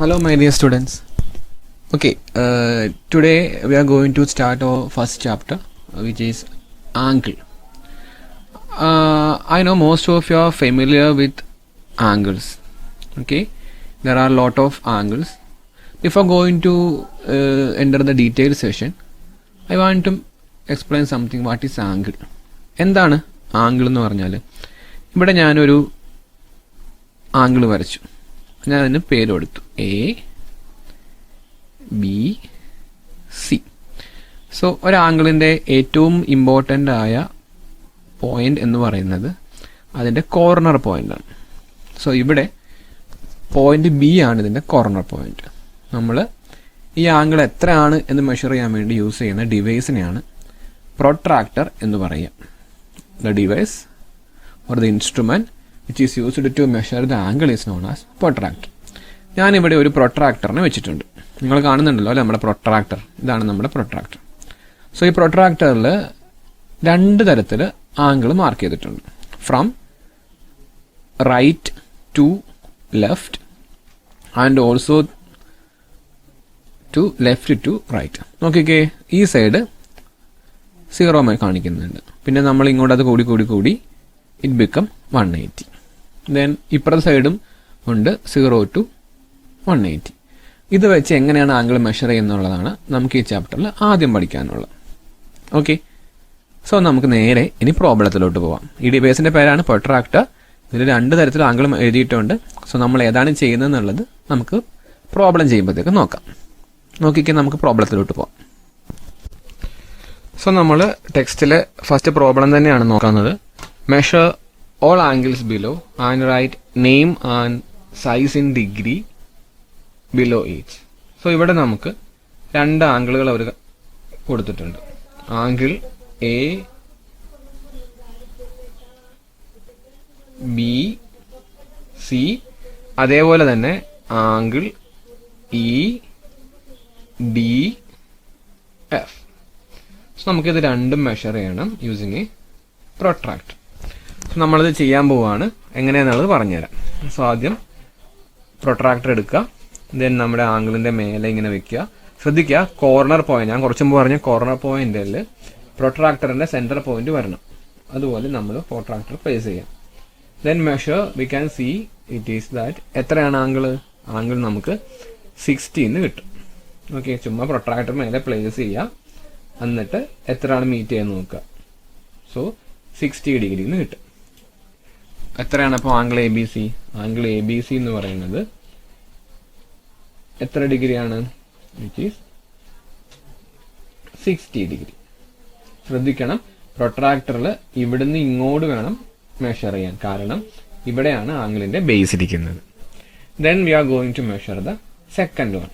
Hello my dear students. Okay, today we are going to start our first chapter, which is angle. I know most of you are familiar with angles. Okay, there are a lot of angles. Before going to enter the detailed session, I want to explain something. What is angle? എന്താണ് angle എന്ന് പറഞ്ഞാൽ, ഇവിടെ ഞാനൊരു angle വരച്ചു, ഞാൻ അതിന് പേര് കൊടുത്തു എ ബി സി. സോ ഒരു ആംഗിളിൻ്റെ ഏറ്റവും ഇമ്പോർട്ടൻ്റ് ആയ പോയിന്റ് എന്ന് പറയുന്നത് അതിൻ്റെ കോർണർ പോയിൻ്റാണ്. സോ ഇവിടെ പോയിന്റ് ബി ആണ് ഇതിൻ്റെ കോർണർ പോയിന്റ്. നമ്മൾ ഈ ആംഗിൾ എത്രയാണ് എന്ന് മെഷർ ചെയ്യാൻ വേണ്ടി യൂസ് ചെയ്യുന്ന ഡിവൈസിനെയാണ് പ്രൊട്രാക്ടർ എന്ന് പറയുക. The device or the instrument which is used to measure the angle is known as protractor. ഞാനിവിടെ ഒരു പ്രൊട്രാക്ടറിനെ വെച്ചിട്ടുണ്ട്. നിങ്ങൾ കാണുന്നുണ്ടല്ലോ അല്ലേ, നമ്മുടെ പ്രൊട്രാക്ടർ. ഇതാണ് നമ്മുടെ പ്രൊട്രാക്ടർ. സോ ഈ പ്രൊട്രാക്ടറിൽ രണ്ട് തരത്തിൽ ആംഗിൾ മാർക്ക് ചെയ്തിട്ടുണ്ട്. From right to left and also to left to right. നോക്കിക്കേ, ഈ സൈഡ് 0 കാണിക്കുന്നുണ്ട്. പിന്നെ നമ്മൾ ഇങ്ങോട്ട് അത് കൂടി കൂടി കൂടി ഇറ്റ് ബിക്കം 180. ദെൻ ഇപ്പുറത്തെ സൈഡും ഉണ്ട് 0 to 180. ഇത് വെച്ച് എങ്ങനെയാണ് ആംഗിൾ മെഷർ ചെയ്യുന്നുള്ളതാണ് നമുക്ക് ഈ ചാപ്റ്ററിൽ ആദ്യം പഠിക്കാനുള്ളത്. ഓക്കെ, സോ നമുക്ക് നേരെ ഇനി പ്രോബ്ലത്തിലോട്ട് പോവാം. ഈ ഡിവൈസിൻ്റെ പേരാണ് പ്രൊട്രാക്ടർ. ഇതിൽ രണ്ട് തരത്തിൽ ആംഗിൾ എഴുതിയിട്ടുണ്ട്. സോ നമ്മൾ ഏതാണ് ചെയ്യുന്നതെന്നുള്ളത് നമുക്ക് പ്രോബ്ലം ചെയ്യുമ്പോഴത്തേക്ക് നോക്കാം. നോക്കിക്കാൻ നമുക്ക് പ്രോബ്ലത്തിലോട്ട് പോവാം. സോ നമ്മൾ ടെക്സ്റ്റിലെ ഫസ്റ്റ് പ്രോബ്ലം തന്നെയാണ് നോക്കുന്നത്. Measure all angles below and write name and size in degree below each. So ഇവിടെ നമുക്ക് രണ്ട് ആംഗിളുകൾ അവർ കൊടുത്തിട്ടുണ്ട്. ആംഗിൾ എ ബി സി, അതേപോലെ തന്നെ angle E D F. So നമുക്കിത് രണ്ടും മെഷർ ചെയ്യണം യൂസിങ് എ പ്രൊട്രാക്ടർ. സോ നമ്മളിത് ചെയ്യാൻ പോവുകയാണ്. എങ്ങനെയാണെന്നുള്ളത് പറഞ്ഞുതരാം. സോ ആദ്യം പ്രൊട്രാക്ടർ എടുക്കുക, ദെൻ നമ്മുടെ ആംഗിളിൻ്റെ മേലെ ഇങ്ങനെ വെക്കുക. ശ്രദ്ധിക്കുക, കോർണർ പോയിന്റ്, ഞാൻ കുറച്ച് മുമ്പ് പറഞ്ഞ കോർണർ പോയിന്റിൽ പ്രൊട്രാക്ടറിൻ്റെ സെൻറ്റർ പോയിന്റ് വരണം. അതുപോലെ നമ്മൾ പ്രൊട്രാക്ടർ പ്ലേസ് ചെയ്യാം. Then measure we can see it is that എത്രയാണ് ആംഗിൾ നമുക്ക് 60 കിട്ടും. ഓക്കെ, ചുമ്മാ പ്രൊട്രാക്ടർ മേലെ പ്ലേസ് ചെയ്യുക, എന്നിട്ട് എത്രയാണ് മീറ്റ് ചെയ്യാൻ നോക്കുക. സോ 60 ഡിഗ്രി കിട്ടും. എത്രയാണ് അപ്പോൾ angle A B C? Angle A B C എന്ന് പറയുന്നത് എത്ര ഡിഗ്രിയാണ്? Which is 60 degree. ശ്രദ്ധിക്കണം, പ്രൊട്രാക്ടറിൽ ഇവിടുന്ന് ഇങ്ങോട്ട് വേണം മെഷർ ചെയ്യാൻ, കാരണം ഇവിടെയാണ് ആംഗിളിന്റെ ബേസ് ഇരിക്കുന്നത്. Then we are going to measure the second one.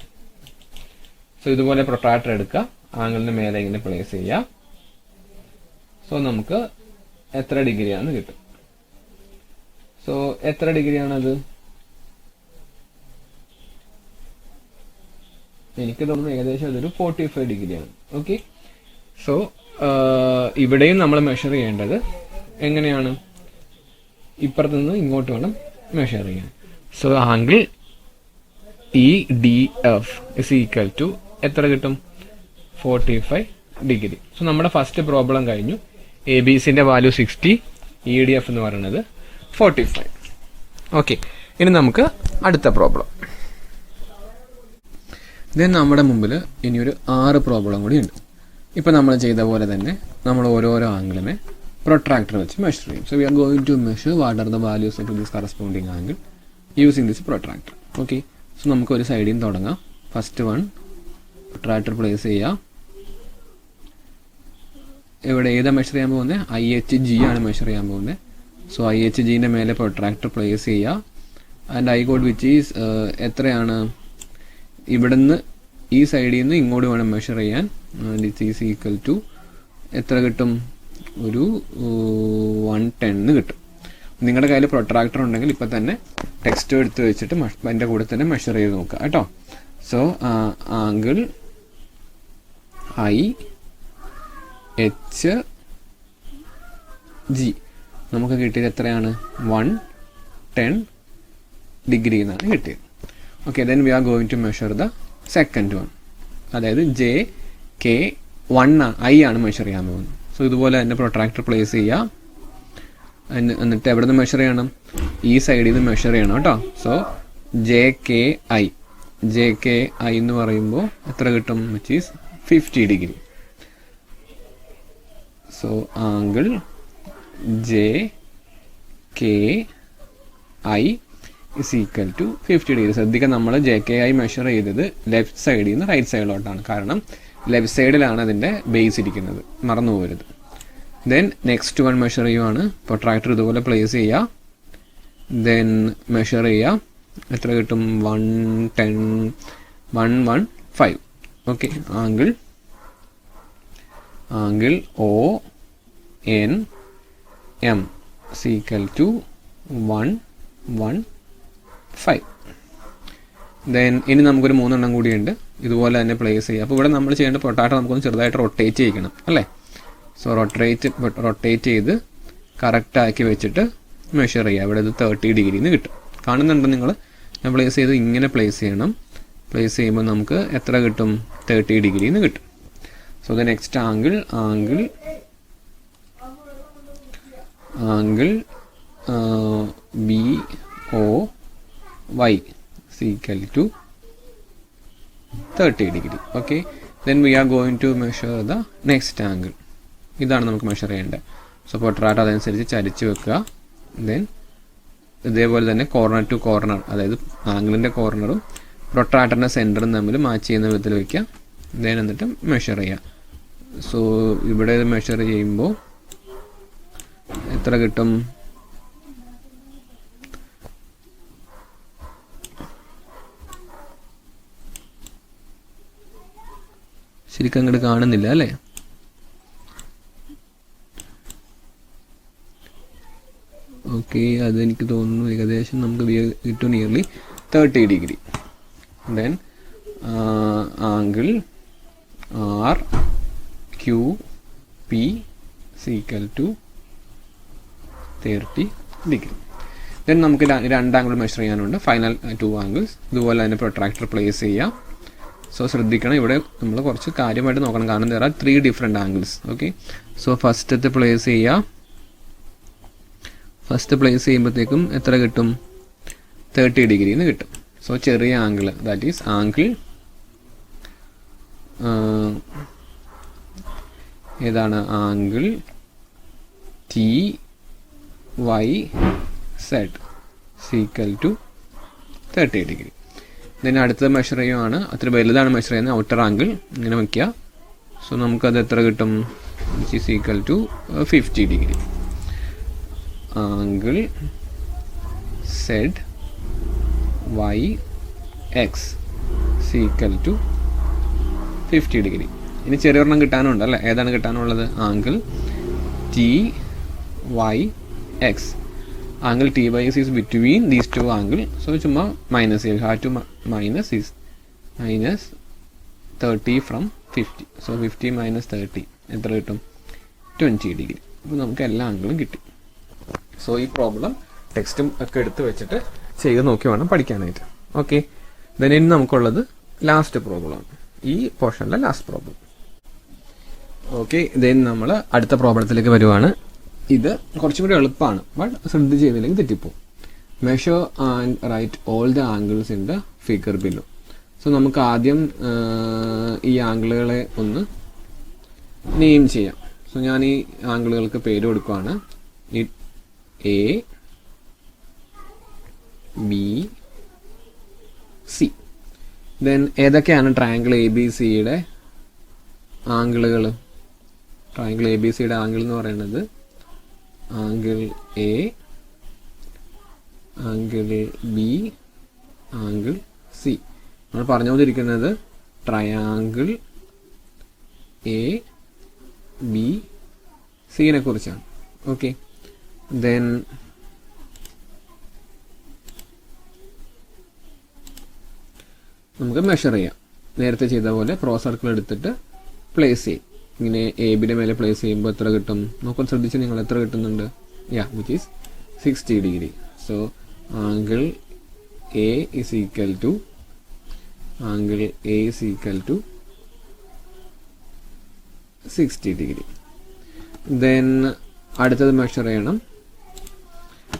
So ഇതുപോലെ പ്രൊട്രാക്ടർ എടുക്കുക, ആംഗിളിന് മേലെ ഇങ്ങനെ പ്ലേസ് ചെയ്യാം. സോ നമുക്ക് എത്ര ഡിഗ്രിയാണ് കിട്ടും. സോ എത്ര ഡിഗ്രിയാണത്? എനിക്ക് തോന്നുന്നു ഏകദേശം അതൊരു 45 ഡിഗ്രിയാണ്. ഓക്കെ, സോ ഇവിടെയും നമ്മൾ മെഷർ ചെയ്യേണ്ടത് എങ്ങനെയാണ്? ഇപ്പുറത്ത് നിന്ന് ഇങ്ങോട്ട് വേണം മെഷർ ചെയ്യാൻ. So angle E D F is equal to എത്ര കിട്ടും? 45 ഡിഗ്രി. സോ നമ്മുടെ ഫസ്റ്റ് പ്രോബ്ലം കഴിഞ്ഞു. എ ബി സിന്റെ വാല്യൂ 60, ഇ ഡി എഫ് എന്ന് പറയുന്നത് 45. ഓക്കെ, ഇനി നമുക്ക് അടുത്ത പ്രോബ്ലം. ദെൻ നമ്മുടെ മുമ്പിൽ ഇനിയൊരു 6 പ്രോബ്ലം കൂടി ഉണ്ട്. ഇപ്പം നമ്മൾ ചെയ്ത പോലെ തന്നെ നമ്മൾ ഓരോരോ ആംഗിളിനെ പ്രൊട്രാക്ടർ വെച്ച് മെഷർ ചെയ്യും. So we are going to measure what are the values of this corresponding angle using this protractor. Okay, so നമുക്ക് ഒരു സൈഡിൽ നിന്ന് തുടങ്ങാം. ഫസ്റ്റ് വൺ പ്രൊട്രാക്ടർ പ്ലേസ് ചെയ്യാം. ഇവിടെ ഏതാ മെഷർ ചെയ്യാൻ പോകുന്നത്? IHG ആണ് മെഷർ ചെയ്യാൻ പോകുന്നത്. സോ IHGന്റെ മേലെ പ്രൊട്രാക്ടർ പ്ലേസ് ചെയ്യുക. And I got which is എത്രയാണ്? ഇവിടുന്ന് ഈ സൈഡിൽ നിന്ന് ഇങ്ങോട്ട് വേണം മെഷർ ചെയ്യാൻ. ഇറ്റ് ഈസ് ഈക്വൽ ടു എത്ര കിട്ടും? ഒരു 110 കിട്ടും. നിങ്ങളുടെ കയ്യിൽ പ്രൊട്രാക്ടർ ഉണ്ടെങ്കിൽ ഇപ്പം തന്നെ ടെക്സ്റ്റ് എടുത്ത് വെച്ചിട്ട് അതിൻ്റെ കൂടെ തന്നെ മെഷർ ചെയ്ത് നോക്കുക കേട്ടോ. സോ ആംഗിൾ IHG നമുക്ക് കിട്ടിയത് എത്രയാണ്? 110 ഡിഗ്രി എന്നാണ് കിട്ടിയത്. Okay, then we are going to measure the second one. അതായത് JK1 ആണ് മെഷർ ചെയ്യാൻ പോകുന്നത്. സോ ഇതുപോലെ തന്നെ പ്രൊട്രാക്ടർ പ്ലേസ് ചെയ്യുക. എന്നിട്ട് എവിടെ നിന്ന് മെഷർ ചെയ്യണം? ഈ സൈഡിൽ നിന്ന് മെഷർ ചെയ്യണം കേട്ടോ. സോ JKI എന്ന് പറയുമ്പോൾ എത്ര കിട്ടും? Which is 50 degree. So angle JKI is equal to 50 degree. ശ്രദ്ധിക്കുക, നമ്മൾ JKI മെഷർ ചെയ്തത് ലെഫ്റ്റ് സൈഡിൽ നിന്ന് റൈറ്റ് സൈഡിലോട്ടാണ്. കാരണം ലെഫ്റ്റ് സൈഡിലാണ് അതിൻ്റെ ബേസ് ഇരിക്കുന്നത്, മറന്നു പോകരുത്. ദെൻ നെക്സ്റ്റ് വൺ മെഷർ ചെയ്യുവാണ്. പ്രൊട്രാക്ടർ ഇതുപോലെ പ്ലേസ് ചെയ്യുക. ദെൻ മെഷർ ചെയ്യുക. എത്ര കിട്ടും? 115. Okay, angle ONM is equal to 115. Then ഇനി നമുക്കൊരു 3 എണ്ണം കൂടിയുണ്ട്. ഇതുപോലെ തന്നെ പ്ലേസ് ചെയ്യുക. അപ്പോൾ ഇവിടെ നമ്മൾ ചെയ്യേണ്ട പ്രൊട്രാക്ടർ നമുക്കൊന്ന് ചെറുതായിട്ട് റൊട്ടേറ്റ് ചെയ്യിക്കണം അല്ലേ? സോ റൊട്ടേറ്റ് ചെയ്ത് കറക്റ്റാക്കി വെച്ചിട്ട് മെഷർ ചെയ്യുക. ഇവിടെ ഇത് 30 ഡിഗ്രിന്ന് കിട്ടും. കാണുന്നുണ്ട് നിങ്ങൾ? ഞാൻ പ്ലേസ് ചെയ്ത് ഇങ്ങനെ പ്ലേസ് ചെയ്യണം. പ്ലേസ് ചെയ്യുമ്പോൾ നമുക്ക് എത്ര കിട്ടും? 30 ഡിഗ്രിന്ന് കിട്ടും. So the next angle BOY is equal to 30 degree. Okay, then we are going to measure the next angle. ഇതാണ് നമുക്ക് മെഷർ ചെയ്യേണ്ടത്. സോ പ്രൊട്രാക്ടർ അതനുസരിച്ച് ചരിച്ച് വെക്കുക. ദെൻ ഇതേപോലെ തന്നെ കോർണർ ടു കോർണർ, അതായത് ആംഗിളിൻ്റെ കോർണറും പ്രൊട്രാക്ടറിൻ്റെ സെൻറ്ററും തമ്മിൽ മാച്ച് ചെയ്യുന്ന വിധത്തിൽ വയ്ക്കുക. ദെൻ എന്നിട്ട് മെഷർ ചെയ്യുക. സോ ഇവിടെ മെഷർ ചെയ്യുമ്പോൾ എത്ര കിട്ടും? ശരിക്കും അങ്ങോട്ട് കാണുന്നില്ല അല്ലേ? ഓക്കെ, അതെനിക്ക് തോന്നുന്നു ഏകദേശം നമുക്ക് കിട്ടും nearly 30 degree. Then angle RQP is equal to 30 degree. Then നമുക്ക് 2 ആംഗിൾ മെഷർ ചെയ്യാനുണ്ട്. Final 2 angles. ഇതുപോലെ തന്നെ പ്രൊട്രാക്ടർ പ്ലേസ് ചെയ്യുക. സോ ശ്രദ്ധിക്കണം, ഇവിടെ നമ്മൾ കുറച്ച് കാര്യമായിട്ട് നോക്കണം. കാരണം there are 3 different angles. Okay, so ഫസ്റ്റത്തെ പ്ലേസ് ചെയ്യുക. ഫസ്റ്റ് പ്ലേസ് ചെയ്യുമ്പോഴത്തേക്കും എത്ര കിട്ടും? 30 ഡിഗ്രിന്ന് കിട്ടും. സോ ചെറിയ ആംഗിൾ, ദാറ്റ് ഈസ് ആംഗിൾ ഏതാണ്? Angle TYZ equal to 30 degree. ഇതിന് അടുത്തത് മെഷർ ചെയ്യുവാണ്. അത്ര വലുതാണ് മെഷർ ചെയ്യുന്നത്. ഔട്ടർ ആംഗിൾ ഇങ്ങനെ വയ്ക്കുക. സോ നമുക്കത് എത്ര കിട്ടും? Which is equal to 50 degree. Angle ZYX equal to 50 degree. ഇനി ചെറിയൊരെണ്ണം കിട്ടാനുണ്ട് അല്ലേ? ഏതാണ് കിട്ടാനുള്ളത്? Angle TYX. Angle TYX is between these 2 angle. So ചുമ്മാ മൈനസ് ചെയ്യുക. Have to minus is minus 30 from 50. So 50 minus 30 എത്ര കിട്ടും? 20 ഡിഗ്രി. അപ്പോൾ നമുക്ക് എല്ലാ ആംഗിളും കിട്ടി. സോ ഈ പ്രോബ്ലം ടെക്സ്റ്റും ഒക്കെ എടുത്ത് വെച്ചിട്ട് ചെയ്ത് നോക്കി വേണം പഠിക്കാനായിട്ട്. ഓക്കെ, ദെൻ ഇനി നമുക്കുള്ളത് ലാസ്റ്റ് പ്രോബ്ലമാണ്. ഈ പോർഷനിലെ ലാസ്റ്റ് പ്രോബ്ലം. ഓക്കെ, ദെൻ നമ്മൾ അടുത്ത പ്രോബ്ലത്തിലേക്ക് വരുവാണ്. ഇത് കുറച്ചും കൂടി എളുപ്പമാണ്, ബട്ട് ശ്രദ്ധിച്ച് ചെയ്തില്ലെങ്കിൽ തെറ്റിപ്പോവും. Measure and write all the angles in the figure below. So നമുക്ക് ആദ്യം ഈ ആംഗിളുകളെ ഒന്ന് നെയിം ചെയ്യാം. സോ ഞാൻ ഈ ആംഗിളുകൾക്ക് പേര് കൊടുക്കുകയാണ്. A, B, C. ദെൻ ഏതൊക്കെയാണ് ട്രയാങ്കിൾ ABC-യുടെ ആംഗിളുകൾ? ട്രയാങ്കിൾ ABC-യുടെ ആംഗിൾ എന്ന് പറയുന്നത് angle A, angle B, angle C. നമ്മൾ പറഞ്ഞുകൊണ്ടിരിക്കുന്നത് ട്രയാങ്കിൾ ABC-നെ കുറിച്ചാണ്. ഓക്കെ, ദെൻ നമുക്ക് മെഷർ ചെയ്യാം. നേരത്തെ ചെയ്ത പോലെ പ്രോ സർക്കിൾ എടുത്തിട്ട് പ്ലേസ് ചെയ്യും. ഇങ്ങനെ AB-യുടെ മേലെ പ്ലേസ് ചെയ്യുമ്പോൾ എത്ര കിട്ടും? നോക്കാൻ ശ്രദ്ധിച്ച് നിങ്ങൾ എത്ര കിട്ടുന്നുണ്ട്? Which is 60 degree. So angle A is equal to ആംഗിൾ A is equal to 60 degree. Then അടുത്തത് മെഷർ ചെയ്യണം.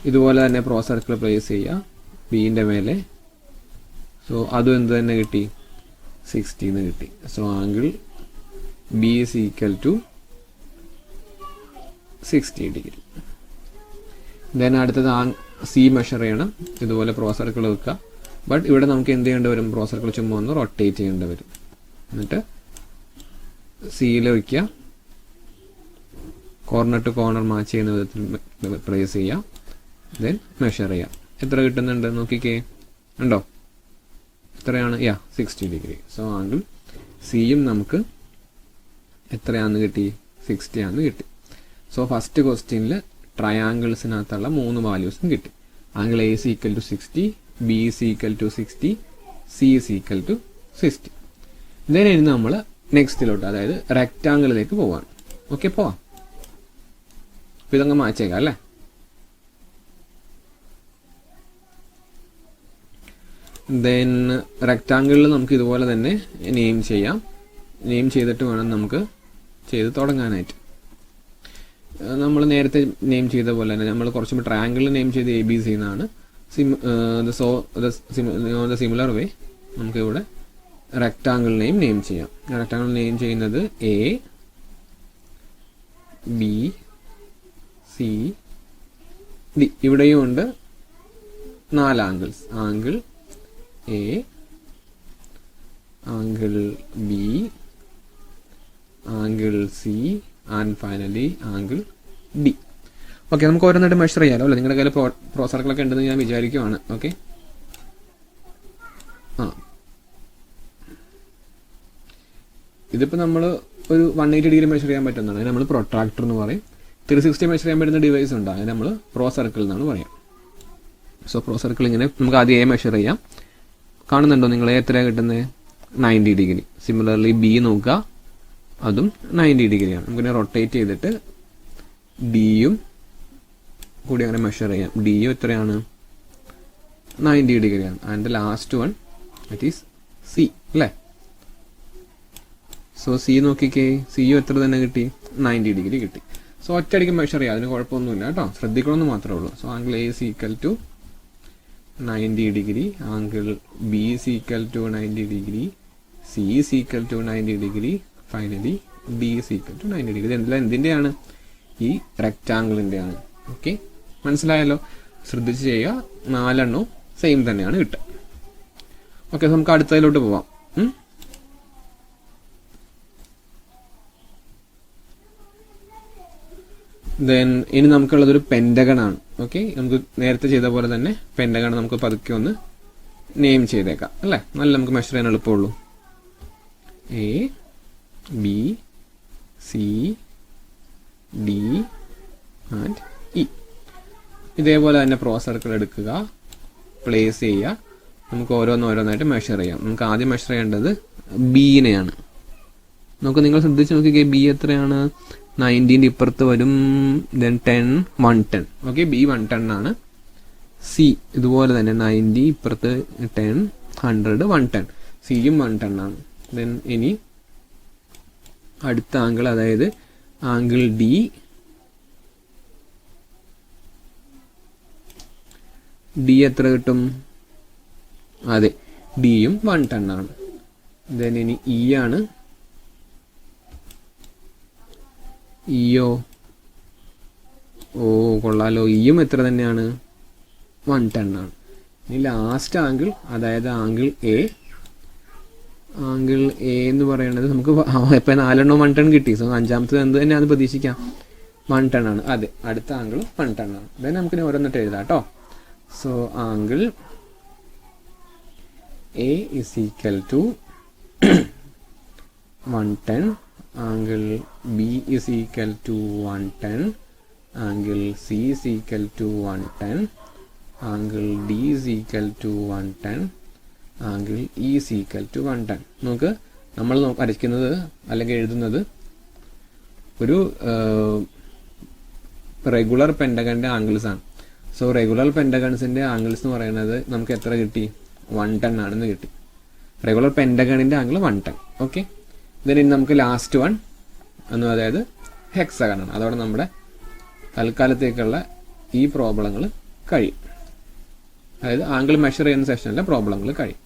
ഇതുപോലെ തന്നെ പ്രോ സർക്കിൾ പ്ലേസ് ചെയ്യുക ബീൻ്റെ മേലെ. സോ അതും എന്ത് തന്നെ കിട്ടി, 60 എന്ന് കിട്ടി. So angle B is equal to 60 degree. Then അടുത്തത് സി മെഷർ ചെയ്യണം. ഇതുപോലെ പ്രോ സർക്കിൾ വെക്കുക. ബട്ട് ഇവിടെ നമുക്ക് എന്ത് ചെയ്യേണ്ടി വരും, പ്രോ സർക്കിൾ ചുമ്മാ ഒന്ന് റൊട്ടേറ്റ് ചെയ്യേണ്ടി വരും. എന്നിട്ട് സിയിൽ വയ്ക്കുക, കോർണർ ടു കോർണർ മാച്ച് ചെയ്യുന്ന വിധത്തിൽ പ്ലേസ് ചെയ്യുക. ദെൻ മെഷർ ചെയ്യുക. എത്ര കിട്ടുന്നുണ്ട് നോക്കിക്കേ, ഉണ്ടോ? എത്രയാണ്? 60 ഡിഗ്രി. സോ ആംഗിൾ സിയും നമുക്ക് എത്രയാണെന്ന് കിട്ടി, 60 ആണെന്ന് കിട്ടി. സോ ഫസ്റ്റ് ക്വസ്റ്റ്യനിൽ ട്രയാങ്കിൾസിനകത്തുള്ള 3 വാല്യൂസും കിട്ടി. Angle A is equal to 60, B is equal to 60, C is equal to 60. Then ഇനി നമ്മൾ നെക്സ്റ്റിലോട്ട്, അതായത് റെക്റ്റാങ്കിളിലേക്ക് പോവാണ്. ഓക്കെ, പോവാം. അപ്പോൾ ഇതങ്ങ് മാച്ചേക്കാം അല്ലേ. ദെൻ റെക്റ്റാങ്കിളിൽ നമുക്ക് ഇതുപോലെ തന്നെ നെയിം ചെയ്യാം. നെയിം ചെയ്തിട്ട് വേണം നമുക്ക് ചെയ്ത് തുടങ്ങാനായിട്ട്. നമ്മൾ നേരത്തെ നെയിം ചെയ്ത പോലെ തന്നെ നമ്മൾ കുറച്ചും ട്രയാങ്കിളിൽ നെയിം ചെയ്ത് എ ബി സി എന്നാണ്. സിമിലർ വേ നമുക്ക് ഇവിടെ റെക്റ്റാങ്കിളിനെയും നെയിം ചെയ്യാം. റെക്റ്റാങ്കിൾ നെയിം ചെയ്യുന്നത് എ ബി സി ഡി. ഇവിടെയും ഉണ്ട് 4 angles. Angle A, angle B, angle C and finally angle D. Okay, നമുക്ക് ഓരോന്നായിട്ട് മെഷർ ചെയ്യാമല്ലോ അല്ലേ. നിങ്ങളുടെ കയ്യിൽ പ്രോ സർക്കിളൊക്കെ ഉണ്ടെന്ന് ഞാൻ വിചാരിക്കുവാണ്. ഓക്കെ, ഇതിപ്പോൾ നമ്മൾ ഒരു 180 ഡിഗ്രി മെഷർ ചെയ്യാൻ പറ്റുന്നതാണ്. അതിന് നമ്മൾ പ്രൊട്രാക്ടർ എന്ന് പറയും. 360 മെഷർ ചെയ്യാൻ പറ്റുന്ന ഡിവൈസ് ഉണ്ട്, അതിന് നമ്മൾ പ്രോ സർക്കിൾ എന്നാണ് പറയാം. സോ പ്രോ സർക്കിൾ ഇങ്ങനെ നമുക്ക് ആദ്യം എ മെഷർ ചെയ്യാം. കാണുന്നുണ്ടോ നിങ്ങൾ? എത്രയാണ് കിട്ടുന്നത്? 90 ഡിഗ്രി. സിമിലർലി ബി നോക്കുക, അതും 90 ഡിഗ്രിയാണ്. നമുക്കിങ്ങനെ റൊട്ടേറ്റ് ചെയ്തിട്ട് ഡിയും കൂടി അങ്ങനെ മെഷർ ചെയ്യാം. ഡിയും എത്രയാണ്? 90 ഡിഗ്രിയാണ്. And last one that is C അല്ലേ. സോ സി നോക്കിക്കേ, സിയും എത്ര തന്നെ കിട്ടി? 90 ഡിഗ്രി കിട്ടി. സോ ഒറ്റയടിക്ക് മെഷർ ചെയ്യാം, അതിന് കുഴപ്പമൊന്നുമില്ല കേട്ടോ, ശ്രദ്ധിക്കണമെന്ന് മാത്രമേ ഉള്ളൂ. So angle A is equal to 90 degree, angle B is equal to 90 degree, C is equal to 90 degree, finally D is equal to 90 degree. ഇതെല്ലാം എന്തിൻ്റെയാണ്? ഈ റെക്റ്റാങ്കിളിൻ്റെയാണ്. ഓക്കെ, മനസ്സിലായല്ലോ? ശ്രദ്ധിച്ച് ചെയ്യുക. 4 എണ്ണവും സെയിം തന്നെയാണ് കിട്ടുക. ഓക്കെ, നമുക്ക് അടുത്തതിലോട്ട് പോവാം. ദെൻ ഇനി നമുക്കുള്ളതൊരു പെൻറ്റഗൺ ആണ്. ഓക്കെ, നമുക്ക് നേരത്തെ ചെയ്ത പോലെ തന്നെ പെൻറ്റഗൺ നമുക്ക് പതുക്കെ ഒന്ന് നെയിം ചെയ്തേക്കാം അല്ലേ. നല്ല നമുക്ക് മെഷർ ചെയ്യാൻ എളുപ്പമുള്ളൂ. A B c d and e. ഇതേപോലെ തന്നെ പ്രോ സർക്കിൾ എടുക്കുക, പ്ലേസ് ചെയ്യുക. നമുക്ക് ഓരോന്നായിട്ട് മെഷർ ചെയ്യാം. നമുക്ക് ആദ്യം മെഷർ ചെയ്യേണ്ടത് ബീനെയാണ്. നമുക്ക് നിങ്ങൾ ശ്രദ്ധിച്ച് നോക്കിക്കേ, ബി എത്രയാണ്? 90ൻ്റെ ഇപ്പുറത്ത് വരും. ദെൻ 10 110. ഓക്കെ, ബി 110 ആണ്. സി ഇതുപോലെ തന്നെ 90 ഇപ്പുറത്ത് 10 100 110. സിയും 110 ആണ്. ദെൻ ഇനി അടുത്ത ആംഗിൾ, അതായത് ആംഗിൾ ഡി. ഡി എത്ര കിട്ടും? അതെ, ഡിയും 110 ആണ്. ദെൻ ഇനി ഇ ആണ്. ഇയോ, ഓ കൊള്ളാലോ, ഇയും എത്ര തന്നെയാണ്? 110 ആണ്. ഇനി ലാസ്റ്റ് ആംഗിൾ, അതായത് ആംഗിൾ എ. ആംഗിൾ എ എന്ന് പറയുന്നത് നമുക്ക് ഇപ്പം 4 എണ്ണം 110 കിട്ടി. സോ അഞ്ചാമത്തത് എന്ത് തന്നെയാണെന്ന് പ്രതീക്ഷിക്കാം, 110 ആണ്. അതെ, അടുത്ത ആംഗിൾ 110 ആണ്. ദെൻ നമുക്കിനി ഓരോന്നിട്ട് എഴുതാം കേട്ടോ. So angle A is equal to 110, angle B is equal to 110, angle C is equal to 110, angle D is equal to 110, angle E is equal to 110. നമുക്ക് നമ്മൾ വരയ്ക്കുന്നത് അല്ലെങ്കിൽ എഴുതുന്നത് ഒരു റെഗുലർ പെൻറ്റഗണിൻ്റെ ആംഗിൾസ് ആണ്. സോ റെഗുലർ പെൻറ്റഗൺസിൻ്റെ ആംഗിൾസ് എന്ന് പറയുന്നത് നമുക്ക് എത്ര കിട്ടി? 110 ആണെന്ന് കിട്ടി. Regular പെൻഡഗണിൻ്റെ angle 110. ഓക്കെ, ഇനി നമുക്ക് ലാസ്റ്റ് വൺ എന്ന് അതായത് ഹെക്സഗൺ ആണ്. അതോടെ നമ്മുടെ തൽക്കാലത്തേക്കുള്ള ഈ പ്രോബ്ലങ്ങൾ കഴിയും. അതായത് ആംഗിൾ മെഷർ ചെയ്യുന്ന സെഷനിലെ പ്രോബ്ലങ്ങൾ കഴിയും.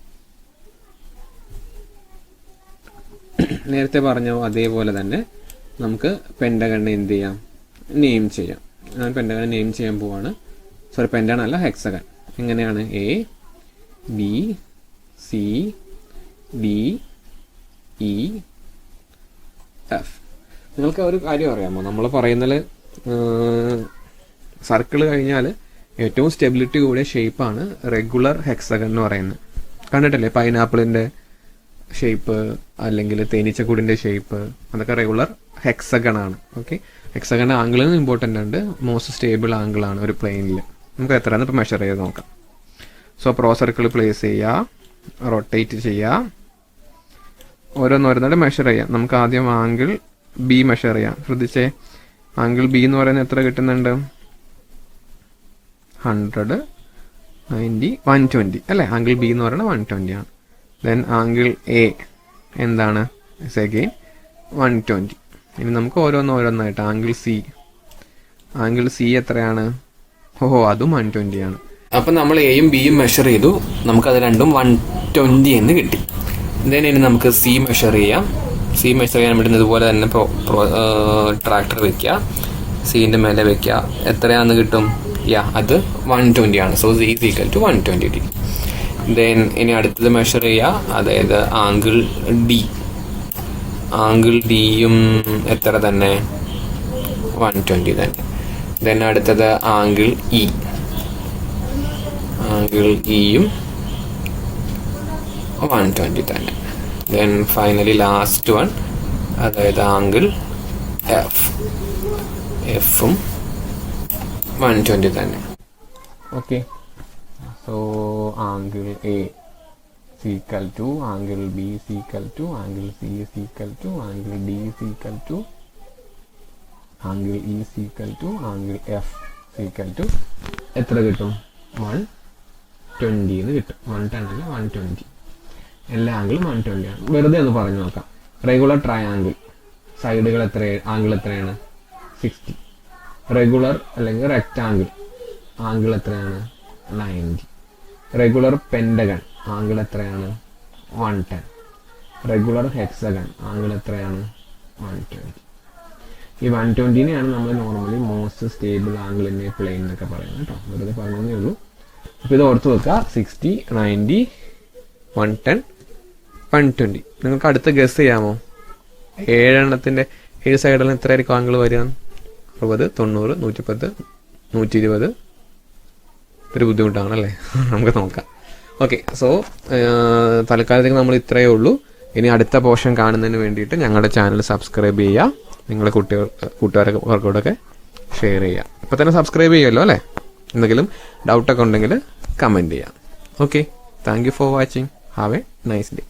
നേരത്തെ പറഞ്ഞോ അതേപോലെ തന്നെ നമുക്ക് പെൻഡഗണിനെ എന്ത് ചെയ്യാം, നെയിം ചെയ്യാം. ഞാൻ പെൻഡഗൺ നെയിം ചെയ്യാൻ പോവാണ്. സോറി, പെൻഡഗൺ അല്ല, ഹെക്സഗൺ. എങ്ങനെയാണ്? A B c D E F. നിങ്ങൾക്ക് ഒരു കാര്യം അറിയാമോ? നമ്മൾ പറയുന്നതിൽ സർക്കിൾ കഴിഞ്ഞാൽ ഏറ്റവും സ്റ്റെബിലിറ്റി കൂടിയ ഷേപ്പാണ് റെഗുലർ ഹെക്സഗൺ എന്ന് പറയുന്നത്. കണ്ടിട്ടില്ലേ? പൈനാപ്പിളിൻ്റെ ഷേപ്പ് അല്ലെങ്കിൽ തേനീച്ചക്കൂടിൻ്റെ ഷേപ്പ്, അതൊക്കെ റെഗുലർ ഹെക്സഗൺ ആണ്. ഓക്കെ, ഹെക്സഗൺ ആംഗിളിന് ഇമ്പോർട്ടൻ്റ് ഉണ്ട്. മോസ്റ്റ് സ്റ്റേബിൾ ആംഗിൾ ആണ് ഒരു പ്ലെയിനിൽ. നമുക്ക് എത്രയാണെന്ന് ഇപ്പോൾ മെഷർ ചെയ്ത് നോക്കാം. സോ പ്രോ സർക്കിൾ പ്ലേസ് ചെയ്യുക, റൊട്ടേറ്റ് ചെയ്യുക, ഓരോന്നോരോന്നായിട്ട് മെഷർ ചെയ്യാം. നമുക്ക് ആദ്യം ആംഗിൾ ബി മെഷർ ചെയ്യാം. ശ്രദ്ധിച്ചേ, ആംഗിൾ ബി എന്ന് പറയുന്നത് എത്ര കിട്ടുന്നുണ്ട്? 100, 90, 120 അല്ലേ? ആംഗിൾ ബി എന്ന് പറയുന്നത് 120 ആണ്. ദെൻ ആംഗിൾ എ എന്താണ്? അഗെയിൻ 120. ഇനി നമുക്ക് ഓരോന്നോരോന്നായിട്ട് ആംഗിൾ സി എത്രയാണ്? അതും 120 ആണ്. അപ്പം നമ്മൾ എയും ബിയും മെഷർ ചെയ്തു, നമുക്കത് രണ്ടും 120 എന്ന് കിട്ടി. ദെൻ ഇനി നമുക്ക് സി മെഷർ ചെയ്യാം. സി മെഷർ ചെയ്യാൻ വേണ്ടി ഇതുപോലെ തന്നെ ട്രാക്ടർ വെക്കുക, സീൻ്റെ മേലെ വെക്കുക. എത്രയാണെന്ന് കിട്ടും? അത് 120 ആണ്. So C is equal to 120. Then ഇനി അടുത്തത് മെഷർ ചെയ്യുക, അതായത് ആംഗിൾ ഡിയും എത്ര തന്നെ? 120 തന്നെ. ദെൻ അടുത്തത് ആംഗിൾ ഇയും 120 തന്നെ. ദെൻ ഫൈനലി ലാസ്റ്റ് വൺ, അതായത് ആംഗിൾ എഫും 120 തന്നെ. Okay, so angle A equal to angle B equal to angle C equal to angle D equal to angle E equal to angle F equal to എത്ര കിട്ടും? 120 എന്ന് കിട്ടും. 110 അല്ല, 120. എല്ലാ ആംഗിളും 120 ആണ്. വെറുതെ ഒന്ന് പറഞ്ഞു നോക്കാം. റെഗുലർ ട്രയാങ്കിൾ സൈഡുകൾ ആംഗിൾ എത്രയാണ്? 60. റെഗുലർ അല്ലെങ്കിൽ റെക്റ്റാങ്കിൾ ആംഗിൾ എത്രയാണ്? 90. റെഗുലർ പെൻഡഗൺ ആംഗിൾ എത്രയാണ്? 110. റെഗുലർ ഹെക്സഗൺ ആംഗിൾ എത്രയാണ്? 120. ഈ 120നെയാണ് നമ്മൾ normally most stable angle in a plane എന്നൊക്കെ പറയുന്നത് കേട്ടോ. വെറുതെ പറഞ്ഞതേ ഉള്ളൂ. അപ്പോൾ ഇത് ഓർത്ത് വെക്കുക. 60, 90, 110, 120. നിങ്ങൾക്ക് അടുത്ത ഗസ് ചെയ്യാമോ? 7 സൈഡിൽ എത്രയായിരിക്കും ആംഗിൾ വരിക? 60, 90, 110, 120. ഒരു ബുദ്ധിമുട്ടാണല്ലേ? നമുക്ക് നോക്കാം. ഓക്കെ, സോ തൽക്കാലത്തേക്ക് നമ്മൾ ഇത്രയേ ഉള്ളൂ. ഇനി അടുത്ത പോർഷൻ കാണുന്നതിന് വേണ്ടിയിട്ട് ഞങ്ങളുടെ ചാനൽ സബ്സ്ക്രൈബ് ചെയ്യുക. നിങ്ങളുടെ കൂട്ടുകാർക്കൊക്കെ ഷെയർ ചെയ്യുക. ഇപ്പോൾ തന്നെ സബ്സ്ക്രൈബ് ചെയ്യുമല്ലോ അല്ലേ? എന്തെങ്കിലും ഡൗട്ടൊക്കെ ഉണ്ടെങ്കിൽ കമൻറ്റ് ചെയ്യാം. Okay, thank you for watching. Have A nice day.